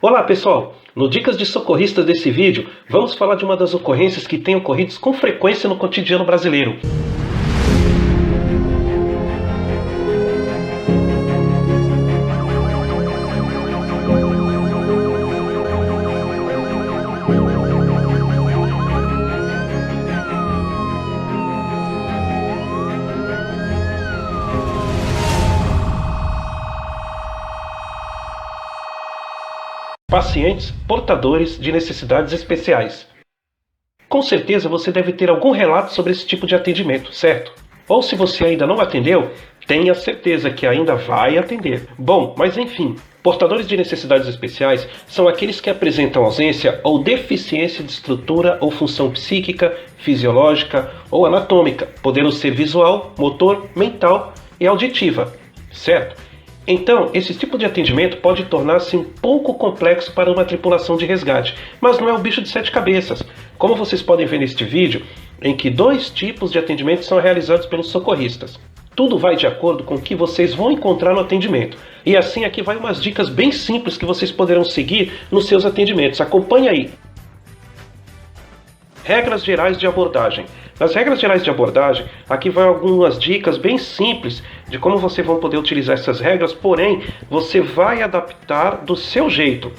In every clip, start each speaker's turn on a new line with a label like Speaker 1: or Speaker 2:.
Speaker 1: Olá pessoal, no Dicas de Socorristas desse vídeo, vamos falar de uma das ocorrências que tem ocorrido com frequência no cotidiano brasileiro. Pacientes portadores de necessidades especiais. Com certeza você deve ter algum relato sobre esse tipo de atendimento, certo? Ou se você ainda não atendeu, tenha certeza que ainda vai atender. Bom, mas enfim, portadores de necessidades especiais são aqueles que apresentam ausência ou deficiência de estrutura ou função psíquica, fisiológica ou anatômica, podendo ser visual, motor, mental e auditiva, certo? Então, esse tipo de atendimento pode tornar-se um pouco complexo para uma tripulação de resgate, mas não é o bicho de sete cabeças. Como vocês podem ver neste vídeo, em que dois tipos de atendimento são realizados pelos socorristas. Tudo vai de acordo com o que vocês vão encontrar no atendimento. E assim aqui vai umas dicas bem simples que vocês poderão seguir nos seus atendimentos. Acompanhe aí. Regras gerais de abordagem. Nas regras gerais de abordagem, aqui vai algumas dicas bem simples de como você vai poder utilizar essas regras, porém, você vai adaptar do seu jeito,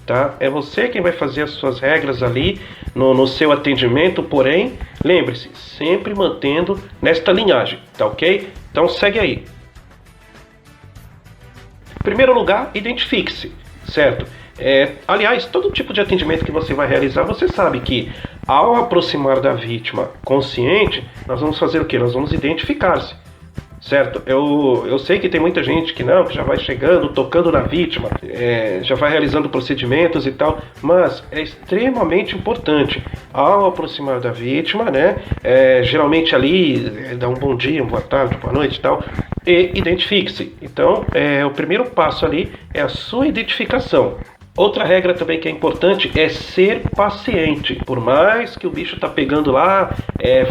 Speaker 1: tá? É você quem vai fazer as suas regras ali no seu atendimento, porém, lembre-se, sempre mantendo nesta linhagem, tá ok? Então segue aí. Em primeiro lugar, identifique-se, certo? Aliás, todo tipo de atendimento que você vai realizar, você sabe que ao aproximar da vítima consciente, nós vamos fazer o quê? Nós vamos identificar-se, certo? Eu sei que tem muita gente que não, que já vai chegando, tocando na vítima, já vai realizando procedimentos e tal, mas é extremamente importante, ao aproximar da vítima, né? Geralmente ali, dá um bom dia, uma boa tarde, uma boa noite e tal, e identifique-se. Então, o primeiro passo ali é a sua identificação. Outra regra também que é importante é ser paciente. Por mais que o bicho está pegando lá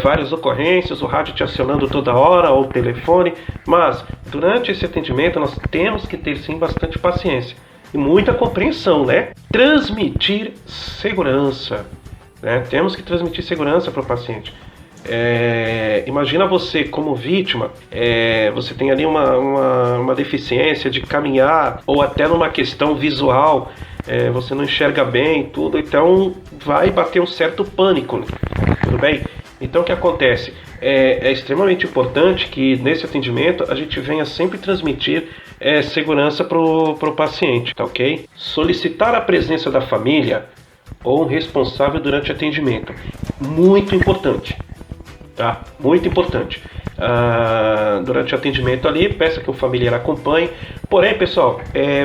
Speaker 1: várias ocorrências, o rádio te acionando toda hora ou o telefone, mas durante esse atendimento nós temos que ter sim bastante paciência e muita compreensão, né? Transmitir segurança, né? Temos que transmitir segurança para o paciente. Imagina você como vítima, você tem ali uma deficiência de caminhar ou até numa questão visual, você não enxerga bem tudo, então vai bater um certo pânico, né? Tudo bem? Então o que acontece? É extremamente importante que nesse atendimento a gente venha sempre transmitir segurança para o paciente, tá ok? Solicitar a presença da família ou um responsável durante o atendimento, muito importante. Tá? Muito importante. Durante o atendimento ali, peça que o familiar acompanhe. Porém, pessoal,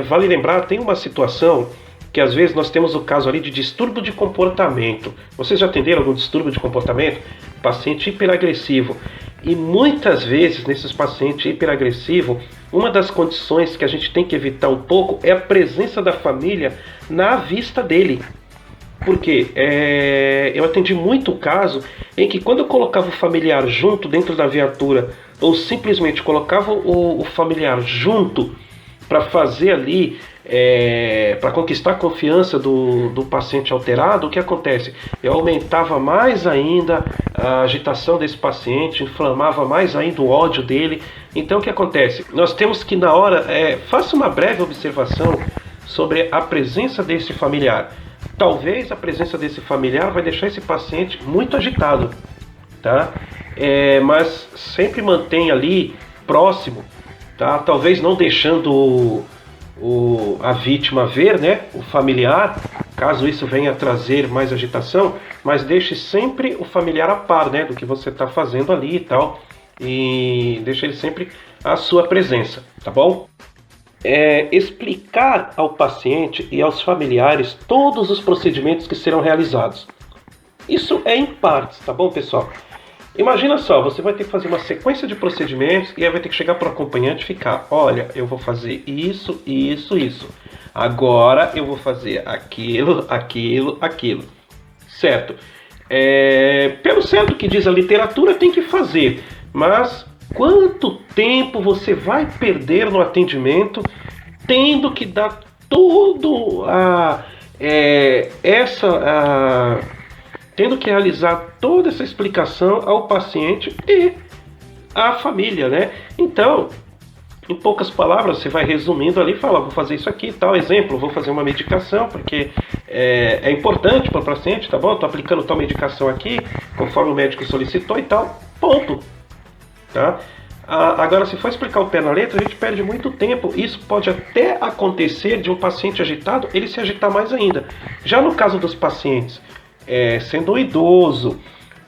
Speaker 1: vale lembrar, tem uma situação que às vezes nós temos o caso ali de distúrbio de comportamento. Vocês já atenderam algum distúrbio de comportamento? Paciente hiperagressivo. E muitas vezes, nesses pacientes hiperagressivos, uma das condições que a gente tem que evitar um pouco é a presença da família na vista dele. Porque eu atendi muito caso em que quando eu colocava o familiar junto dentro da viatura ou simplesmente colocava o familiar junto para fazer ali, para conquistar a confiança do paciente alterado, o que acontece? Eu aumentava mais ainda a agitação desse paciente, inflamava mais ainda o ódio dele. Então o que acontece? Nós temos que na hora, faça uma breve observação sobre a presença desse familiar. Talvez a presença desse familiar vai deixar esse paciente muito agitado, tá? Mas sempre mantenha ali próximo, tá? Talvez não deixando a vítima ver, né? O familiar, caso isso venha a trazer mais agitação, mas deixe sempre o familiar a par, né? Do que você está fazendo ali e tal, e deixe ele sempre à sua presença, tá bom? Explicar ao paciente e aos familiares todos os procedimentos que serão realizados. Isso é em partes, tá bom, pessoal? Imagina só, você vai ter que fazer uma sequência de procedimentos e aí vai ter que chegar para o acompanhante e ficar: olha, eu vou fazer isso, isso, isso. Agora eu vou fazer aquilo, aquilo, aquilo. Certo? Pelo certo que diz a literatura, tem que fazer, mas quanto tempo você vai perder no atendimento tendo que dar tendo que realizar toda essa explicação ao paciente e à família, né? Então, em poucas palavras, você vai resumindo ali e fala, vou fazer isso aqui, tal exemplo, vou fazer uma medicação, porque é importante para o paciente, tá bom? Estou aplicando tal medicação aqui, conforme o médico solicitou e tal, ponto. Tá? Agora, se for explicar o pé na letra, a gente perde muito tempo. Isso pode até acontecer de um paciente agitado, ele se agitar mais ainda. Já no caso dos pacientes, sendo um idoso,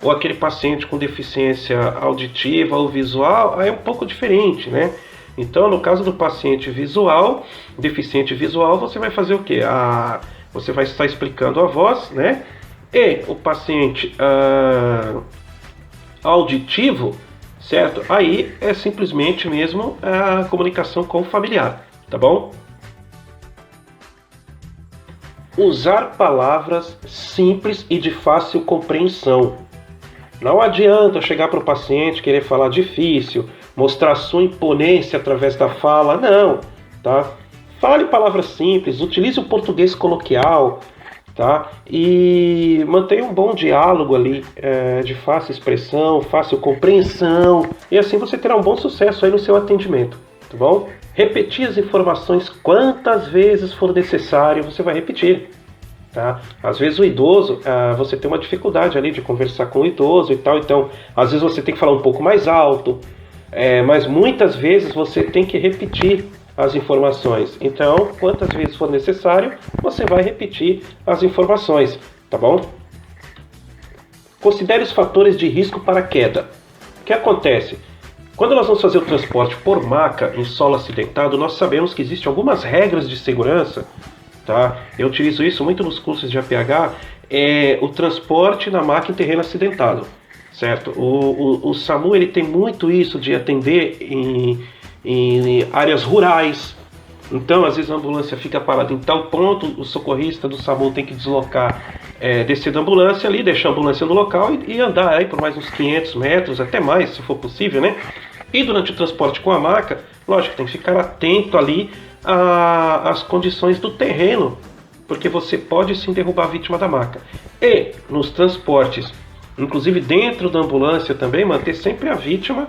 Speaker 1: ou aquele paciente com deficiência auditiva ou visual, aí é um pouco diferente, né? Então, no caso do paciente visual, deficiente visual, você vai fazer o quê? Você vai estar explicando a voz, né? E o paciente auditivo, certo? Aí é simplesmente mesmo a comunicação com o familiar, tá bom? Usar palavras simples e de fácil compreensão. Não adianta chegar para o paciente querer falar difícil, mostrar sua imponência através da fala, não, tá? Fale palavras simples, utilize o português coloquial, tá? E mantenha um bom diálogo ali, de fácil expressão, fácil compreensão, e assim você terá um bom sucesso aí no seu atendimento, tá bom? Repetir as informações quantas vezes for necessário, você vai repetir. Tá? Às vezes o idoso, você tem uma dificuldade ali de conversar com o idoso e tal, então às vezes você tem que falar um pouco mais alto, mas muitas vezes você tem que repetir as informações. Então, quantas vezes for necessário, você vai repetir as informações, tá bom? Considere os fatores de risco para queda. O que acontece? Quando nós vamos fazer o transporte por maca em solo acidentado, nós sabemos que existem algumas regras de segurança. Tá? Eu utilizo isso muito nos cursos de APH, o transporte na maca em terreno acidentado, certo? O SAMU ele tem muito isso de atender em áreas rurais, então às vezes a ambulância fica parada em tal ponto, o socorrista do SAMU tem que deslocar, descer da ambulância ali, deixar a ambulância no local e andar aí por mais uns 500 metros, até mais se for possível, né? E durante o transporte com a maca, lógico, tem que ficar atento ali as condições do terreno, porque você pode sim derrubar a vítima da maca. E nos transportes, inclusive dentro da ambulância também, manter sempre a vítima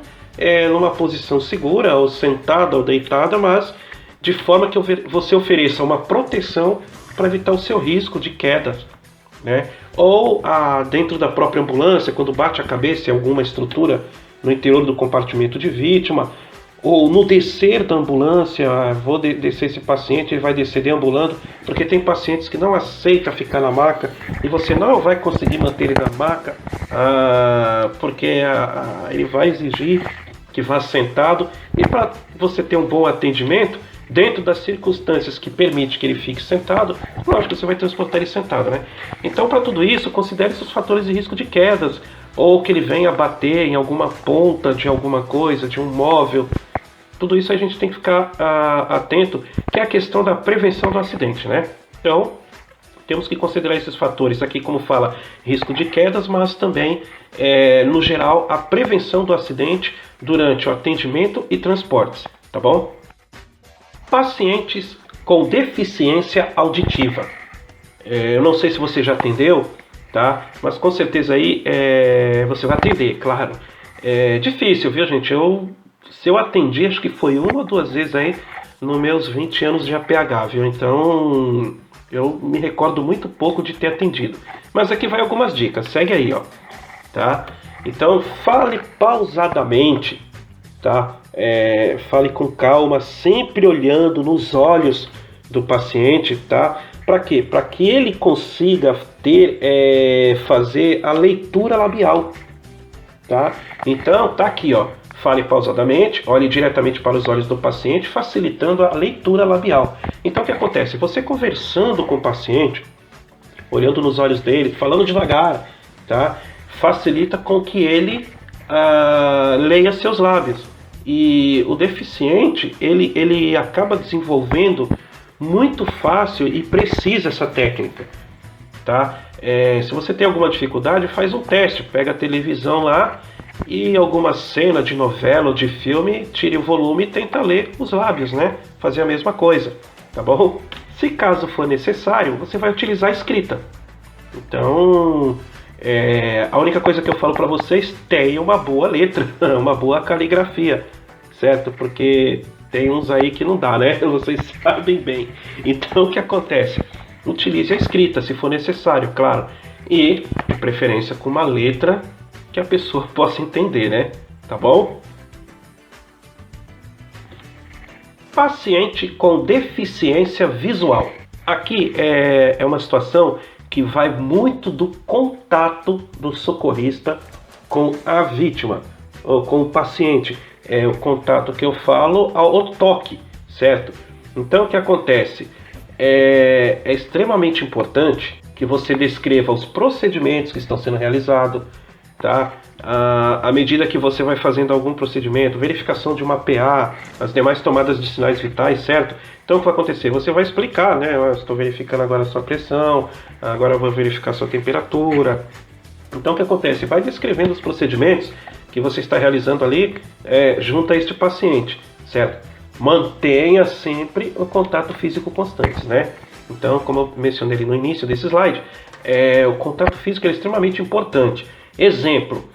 Speaker 1: numa posição segura, ou sentada ou deitada, mas de forma que você ofereça uma proteção para evitar o seu risco de queda, né? Ou dentro da própria ambulância, quando bate a cabeça em alguma estrutura no interior do compartimento de vítima, ou no descer da ambulância, vou descer esse paciente, ele vai descer deambulando, porque tem pacientes que não aceitam ficar na maca e você não vai conseguir manter ele na maca, porque ele vai exigir que vá sentado. E para você ter um bom atendimento, dentro das circunstâncias que permite que ele fique sentado, lógico que você vai transportar ele sentado, né? Então, para tudo isso, considere os fatores de risco de quedas, ou que ele venha bater em alguma ponta de alguma coisa, de um móvel. Tudo isso a gente tem que ficar atento, que é a questão da prevenção do acidente, né? Então, temos que considerar esses fatores aqui, como fala, risco de quedas, mas também, no geral, a prevenção do acidente durante o atendimento e transportes, tá bom? Pacientes com deficiência auditiva. Eu não sei se você já atendeu, tá? Mas com certeza aí você vai atender, claro. É difícil, viu, gente? Se eu atendi, acho que foi 1 ou 2 vezes aí nos meus 20 anos de APH, viu? Então, eu me recordo muito pouco de ter atendido. Mas aqui vai algumas dicas, segue aí, ó. Tá? Então, fale pausadamente, tá? Fale com calma, sempre olhando nos olhos do paciente, tá? Para quê? Para que ele consiga fazer a leitura labial, tá? Então, tá aqui, ó. Fale pausadamente, olhe diretamente para os olhos do paciente, facilitando a leitura labial. Então, o que acontece? Você conversando com o paciente, olhando nos olhos dele, falando devagar, tá? Facilita com que ele leia seus lábios. E o deficiente, ele acaba desenvolvendo muito fácil e precisa essa técnica, tá? Se você tem alguma dificuldade, faz um teste, pega a televisão lá e alguma cena de novela ou de filme, tire o volume e tenta ler os lábios, né? Fazer a mesma coisa, tá bom? Se caso for necessário, você vai utilizar a escrita. Então, a única coisa que eu falo para vocês, tenha uma boa letra, uma boa caligrafia, certo? Porque tem uns aí que não dá, né? Vocês sabem bem. Então, o que acontece? Utilize a escrita, se for necessário, claro. E, de preferência, com uma letra que a pessoa possa entender, né? Tá bom? Paciente com deficiência visual. Aqui é uma situação que vai muito do contato do socorrista com a vítima, ou com o paciente. É o contato que eu falo ao toque, certo? Então o que acontece? É extremamente importante que você descreva os procedimentos que estão sendo realizados, tá? À medida que você vai fazendo algum procedimento, verificação de uma PA, as demais tomadas de sinais vitais, certo? Então o que vai acontecer? Você vai explicar, né? Eu estou verificando agora a sua pressão, agora eu vou verificar a sua temperatura. Então o que acontece? Vai descrevendo os procedimentos que você está realizando ali junto a este paciente, certo? Mantenha sempre o contato físico constante, né? Então, como eu mencionei ali no início desse slide, o contato físico é extremamente importante. Exemplo,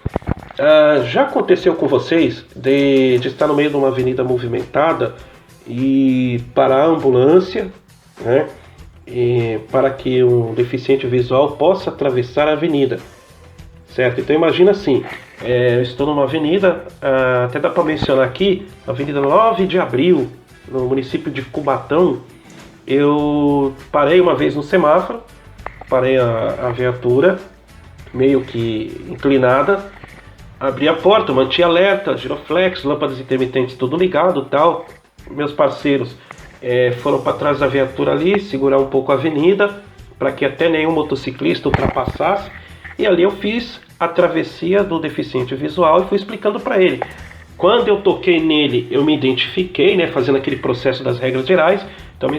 Speaker 1: já aconteceu com vocês de estar no meio de uma avenida movimentada e parar a ambulância, né? E para que um deficiente visual possa atravessar a avenida, certo? Então imagina assim, eu estou numa avenida, até dá para mencionar aqui, Avenida 9 de Abril, no município de Cubatão. Eu parei uma vez no semáforo, parei a viatura, meio que inclinada, abri a porta, mantinha alerta, giroflex, lâmpadas intermitentes tudo ligado, tal. Meus parceiros foram para trás da viatura ali, segurar um pouco a avenida, para que até nenhum motociclista ultrapassasse. E ali eu fiz a travessia do deficiente visual e fui explicando para ele. Quando eu toquei nele, eu me identifiquei, né, fazendo aquele processo das regras gerais. Então me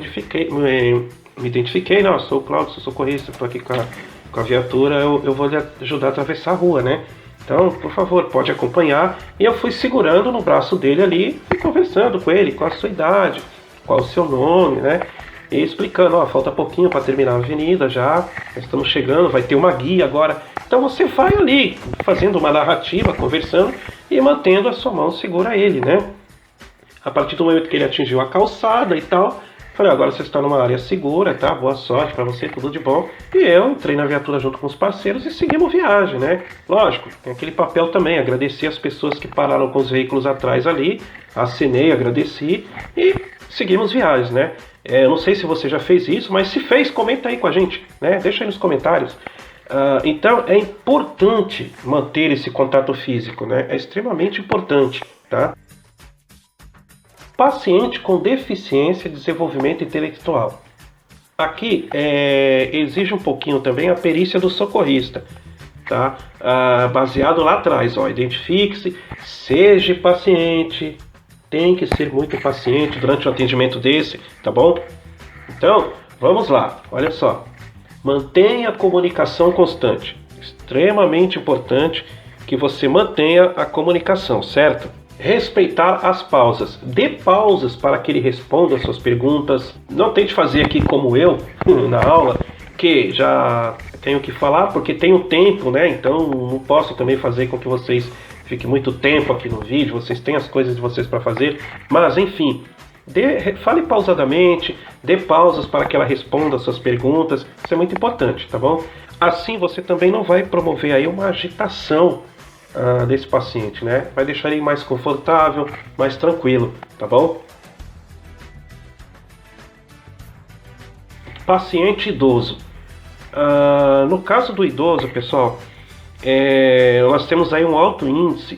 Speaker 1: identifiquei, não, eu sou o Cláudio, sou socorrista, estou aqui com a viatura, eu vou lhe ajudar a atravessar a rua, né? Então, por favor, pode acompanhar. E eu fui segurando no braço dele ali, fui conversando com ele, qual a sua idade, qual o seu nome, né? E explicando, ó, falta pouquinho para terminar a avenida já, estamos chegando, vai ter uma guia agora. Então você vai ali, fazendo uma narrativa, conversando e mantendo a sua mão segura a ele, né? A partir do momento que ele atingiu a calçada e tal, falei, agora você está numa área segura, tá? Boa sorte para você, tudo de bom. E eu entrei na viatura junto com os parceiros e seguimos viagem, né? Lógico, tem aquele papel também, agradecer as pessoas que pararam com os veículos atrás ali, acenei, agradeci e seguimos viagem, né? Eu não sei se você já fez isso, mas se fez, comenta aí com a gente, né? Deixa aí nos comentários. Então é importante manter esse contato físico, né? É extremamente importante, tá? Paciente com deficiência de desenvolvimento intelectual. Aqui exige um pouquinho também a perícia do socorrista, tá? Baseado lá atrás, ó, identifique-se, seja paciente, tem que ser muito paciente durante um atendimento desse, tá bom? Então, vamos lá, olha só. Mantenha a comunicação constante. Extremamente importante que você mantenha a comunicação, certo? Respeitar as pausas. Dê pausas para que ele responda as suas perguntas. Não tente fazer aqui como eu, na aula, que já tenho que falar porque tenho tempo, né? Então não posso também fazer com que vocês fiquem muito tempo aqui no vídeo. Vocês têm as coisas de vocês para fazer. Mas, enfim, fale pausadamente, dê pausas para que ela responda as suas perguntas. Isso é muito importante, tá bom? Assim você também não vai promover aí uma agitação desse paciente, né? Vai deixar ele mais confortável, mais tranquilo, tá bom? Paciente idoso. No caso do idoso, pessoal, nós temos aí um alto índice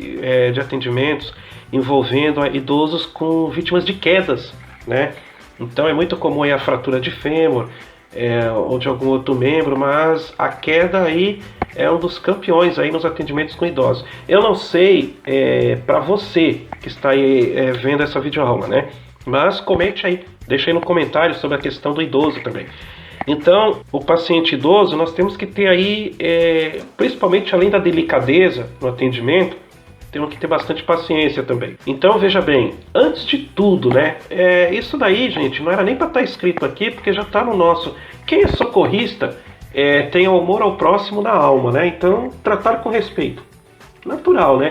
Speaker 1: de atendimentos envolvendo idosos com vítimas de quedas, né? Então é muito comum aí a fratura de fêmur ou de algum outro membro, mas a queda aí é um dos campeões aí nos atendimentos com idosos. Eu não sei para você que está aí vendo essa videoaula, né? Mas comente aí, deixa aí no comentário sobre a questão do idoso também. Então, o paciente idoso, nós temos que ter aí, principalmente além da delicadeza no atendimento, temos que ter bastante paciência também. Então, veja bem, antes de tudo, né? Isso daí, gente, não era nem para estar escrito aqui, porque já está no nosso. Quem é socorrista tem o amor ao próximo na alma, né? Então, tratar com respeito. Natural, né?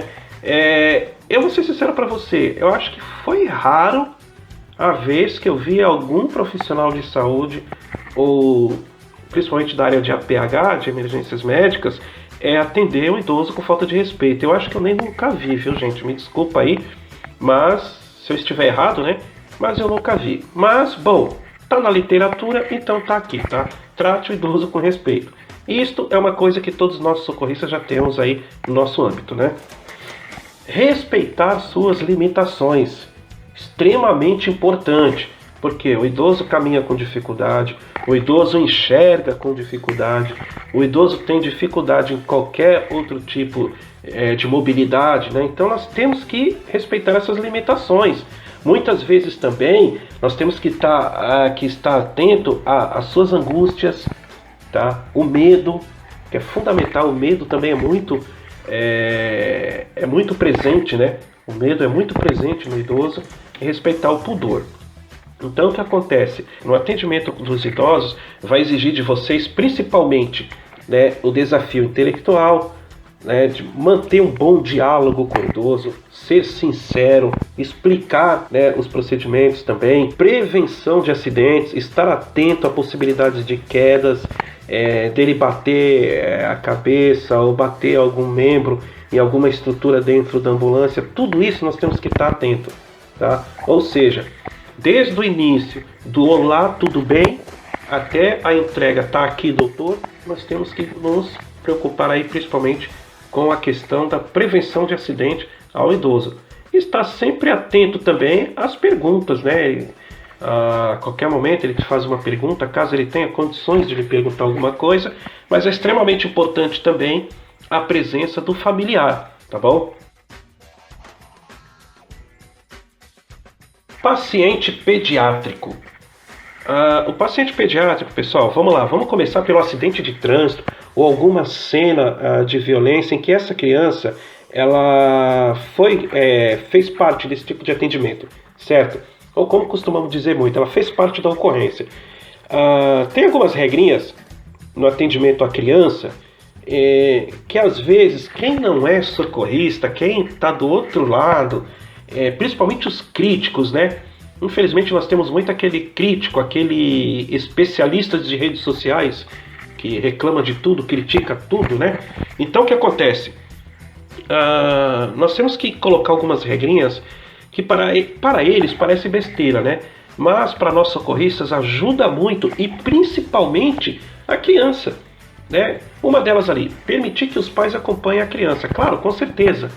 Speaker 1: Eu vou ser sincero para você, eu acho que foi raro a vez que eu vi algum profissional de saúde, ou principalmente da área de APH, de emergências médicas, atender um idoso com falta de respeito. Eu acho que eu nem nunca vi, viu, gente? Me desculpa aí, mas se eu estiver errado, né? Mas eu nunca vi. Mas, bom, tá na literatura, então tá aqui, tá? Trate o idoso com respeito. Isto é uma coisa que todos nós socorristas já temos aí no nosso âmbito, né? Respeitar suas limitações, extremamente importante, porque o idoso caminha com dificuldade, o idoso enxerga com dificuldade, o idoso tem dificuldade em qualquer outro tipo de mobilidade, né? Então nós temos que respeitar essas limitações. Muitas vezes também nós temos que estar atento às suas angústias, tá? O medo, que é fundamental, o medo também é muito presente, né? O medo é muito presente no idoso, e respeitar o pudor. Então o que acontece? No atendimento dos idosos vai exigir de vocês principalmente, né, o desafio intelectual, né, de manter um bom diálogo com o idoso, ser sincero, explicar, né, os procedimentos também, prevenção de acidentes, estar atento a possibilidades de quedas, dele bater a cabeça ou bater algum membro em alguma estrutura dentro da ambulância. Tudo isso nós temos que estar atento, tá? Ou seja, desde o início do olá, tudo bem, até a entrega, tá aqui, doutor, nós temos que nos preocupar aí principalmente com a questão da prevenção de acidente ao idoso. E estar sempre atento também às perguntas, né? A qualquer momento ele te faz uma pergunta, caso ele tenha condições de lhe perguntar alguma coisa, mas é extremamente importante também a presença do familiar, tá bom? Paciente pediátrico. O paciente pediátrico, pessoal, vamos lá, vamos começar pelo acidente de trânsito ou alguma cena de violência em que essa criança ela fez parte desse tipo de atendimento, certo? Ou como costumamos dizer muito, ela fez parte da ocorrência. Tem algumas regrinhas no atendimento à criança que às vezes quem não é socorrista, quem está do outro lado, principalmente os críticos, né? Infelizmente nós temos muito aquele crítico, aquele especialista de redes sociais que reclama de tudo, critica tudo, né? Então o que acontece? Nós temos que colocar algumas regrinhas que para eles parece besteira, né? Mas para nós socorristas ajuda muito, e principalmente a criança, né? Uma delas ali, permitir que os pais acompanhem a criança. Claro, com certeza,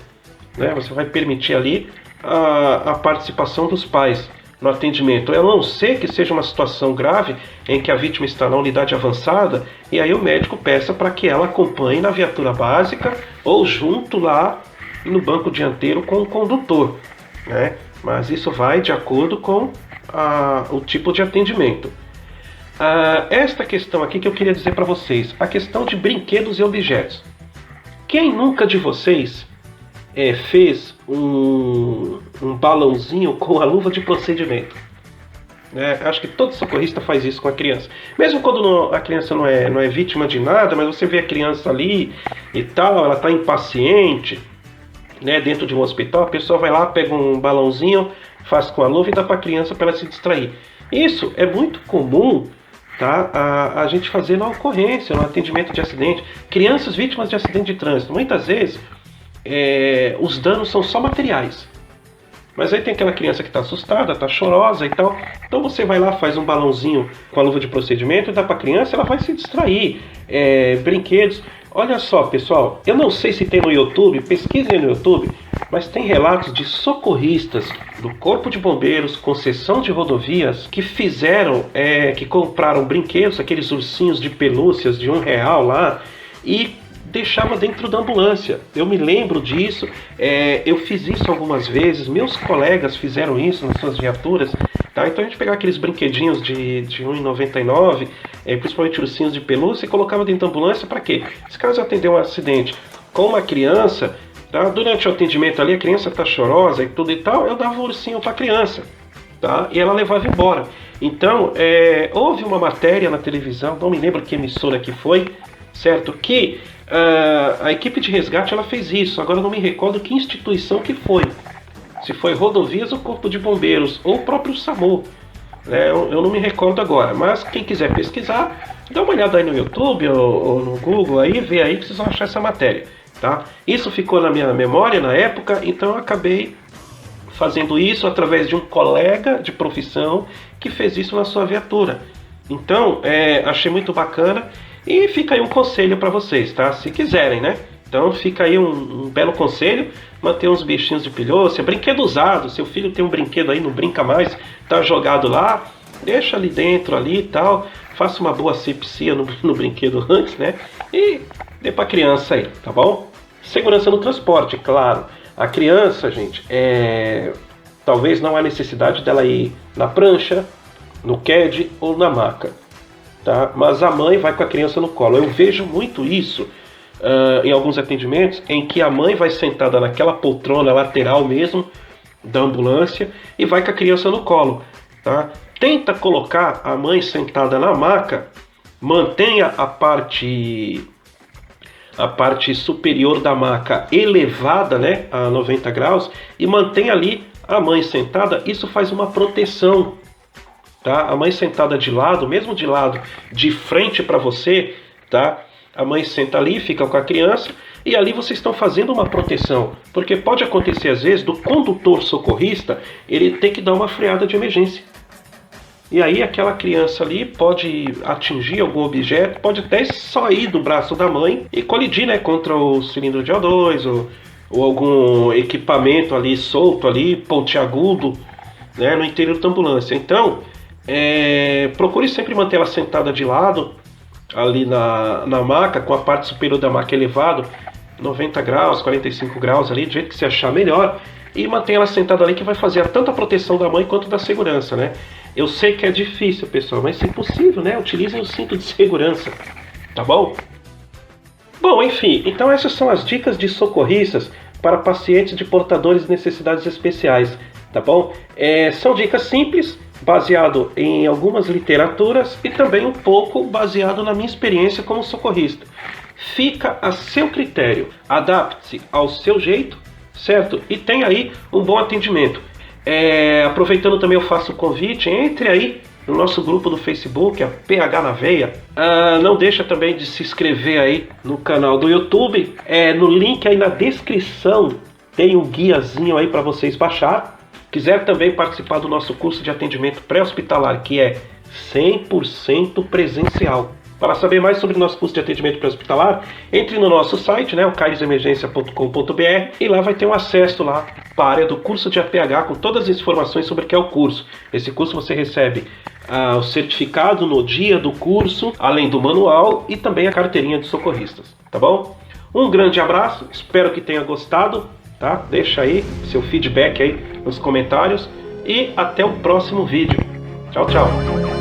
Speaker 1: né? Você vai permitir ali a participação dos pais no atendimento, a não ser que seja uma situação grave em que a vítima está na unidade avançada e aí o médico peça para que ela acompanhe na viatura básica ou junto lá no banco dianteiro com o condutor, né? Mas isso vai de acordo com o tipo de atendimento. Esta questão aqui que eu queria dizer para vocês, a questão de brinquedos e objetos. Quem nunca de vocês fez um balãozinho com a luva de procedimento? Acho que todo socorrista faz isso com a criança. Mesmo quando a criança não é vítima de nada, mas você vê a criança ali e tal, ela está impaciente, né, dentro de um hospital, a pessoa vai lá, pega um balãozinho, faz com a luva e dá para a criança para ela se distrair. Isso é muito comum, tá, a gente fazer na ocorrência, no atendimento de acidente. Crianças vítimas de acidente de trânsito, muitas vezes os danos são só materiais. Mas aí tem aquela criança que está assustada, está chorosa e tal. Então você vai lá, faz um balãozinho com a luva de procedimento e dá para a criança, ela vai se distrair. Brinquedos. Olha só, pessoal, eu não sei se tem no YouTube, pesquisem no YouTube, mas tem relatos de socorristas do Corpo de Bombeiros, concessão de rodovias, que que compraram brinquedos, aqueles ursinhos de pelúcias de R$1 lá, e deixava dentro da ambulância. Eu me lembro disso, eu fiz isso algumas vezes, meus colegas fizeram isso nas suas viaturas, tá? Então a gente pegava aqueles brinquedinhos de R$1,99, principalmente ursinhos de pelúcia, e colocava dentro da ambulância para quê? Se caso atender um acidente com uma criança, Tá? Durante o atendimento ali, a criança tá chorosa e tudo e tal, eu dava o ursinho para a criança, tá? E ela levava embora. Então, houve uma matéria na televisão, não me lembro que emissora que foi, certo? Que a equipe de resgate ela fez isso. Agora eu não me recordo que instituição que foi. Se foi Rodovias ou Corpo de Bombeiros, ou o próprio SAMU. Eu não me recordo agora, mas quem quiser pesquisar, dá uma olhada aí no YouTube ou no Google, aí vê aí que vocês vão achar essa matéria. Tá? Isso ficou na minha memória na época, então eu acabei fazendo isso através de um colega de profissão que fez isso na sua viatura. Então, achei muito bacana e fica aí um conselho para vocês, tá? Se quiserem, né? Então fica aí um belo conselho, manter uns bichinhos de pelúcia, brinquedo usado, seu filho tem um brinquedo aí, não brinca mais, tá jogado lá, deixa ali dentro ali e tal, faça uma boa asepsia no brinquedo antes, né? E dê pra criança aí, tá bom? Segurança no transporte, claro. A criança, gente, talvez não há necessidade dela ir na prancha, no CAD ou na maca, tá? Mas a mãe vai com a criança no colo. Eu vejo muito isso em alguns atendimentos, em que a mãe vai sentada naquela poltrona lateral mesmo da ambulância e vai com a criança no colo, tá? Tenta colocar a mãe sentada na maca, mantenha a parte superior da maca elevada, né, a 90 graus, e mantém ali a mãe sentada. Isso faz uma proteção, tá? A mãe sentada de lado, mesmo de lado, de frente para você, tá? A mãe senta ali, fica com a criança, e ali vocês estão fazendo uma proteção, porque pode acontecer às vezes do condutor socorrista ele ter que dar uma freada de emergência. E aí aquela criança ali pode atingir algum objeto, pode até sair do braço da mãe e colidir, né, contra o cilindro de O2 ou algum equipamento ali solto ali, pontiagudo, né, no interior da ambulância. Então, procure sempre manter ela sentada de lado, ali na maca, com a parte superior da maca elevado, 90 graus, 45 graus ali, do jeito que você achar melhor, e mantenha ela sentada ali, que vai fazer tanto a proteção da mãe quanto da segurança, né? Eu sei que é difícil, pessoal, mas se possível, né, utilizem o cinto de segurança, tá bom? Bom, enfim, então essas são as dicas de socorristas para pacientes de portadores de necessidades especiais, tá bom? São dicas simples, baseado em algumas literaturas e também um pouco baseado na minha experiência como socorrista. Fica a seu critério, adapte-se ao seu jeito, certo? E tenha aí um bom atendimento. Aproveitando também eu faço o convite, entre aí no nosso grupo do Facebook, a PH na Veia. Não deixa também de se inscrever aí no canal do YouTube. No link aí na descrição tem um guiazinho aí para vocês baixar. Quiser também participar do nosso curso de atendimento pré-hospitalar, que é 100% presencial. Para saber mais sobre o nosso curso de atendimento pré-hospitalar, entre no nosso site, né, o cairesemergência.com.br, e lá vai ter um acesso lá para a área do curso de APH com todas as informações sobre o que é o curso. Esse curso você recebe o certificado no dia do curso, além do manual e também a carteirinha de socorristas, tá bom? Um grande abraço, espero que tenha gostado, tá? Deixa aí seu feedback aí nos comentários e até o próximo vídeo. Tchau, tchau!